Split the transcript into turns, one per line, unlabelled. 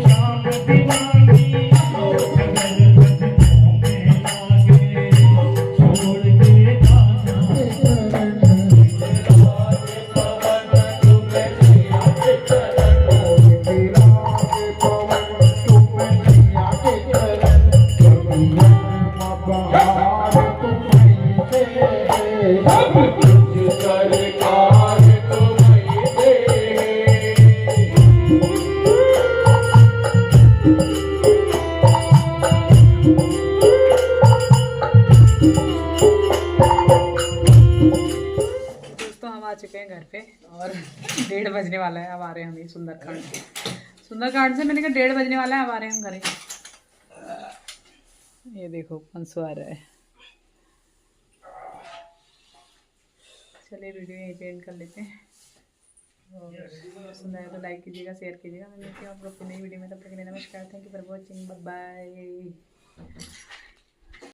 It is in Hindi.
शाम दोस्तों हम आ चुके हैं घर पे और 1:30 बजने वाला है। अब आ रहे हैं हम ये सुंदरकांड से। सुंदरकांड से मैंने कहा 1:30 बजने वाला है, अब आ रहे हैं हम घर। ये देखो पंसु आ रहा है। चलिए वीडियो यहीं पे एंड कर लेते हैं और पसंद आया तो लाइक कीजिएगा, शेयर कीजिएगा। मैं मिलती हूँ आप लोग को नई वीडियो में। तब तक के लिए नमस्कार, thank you for watching, bye bye.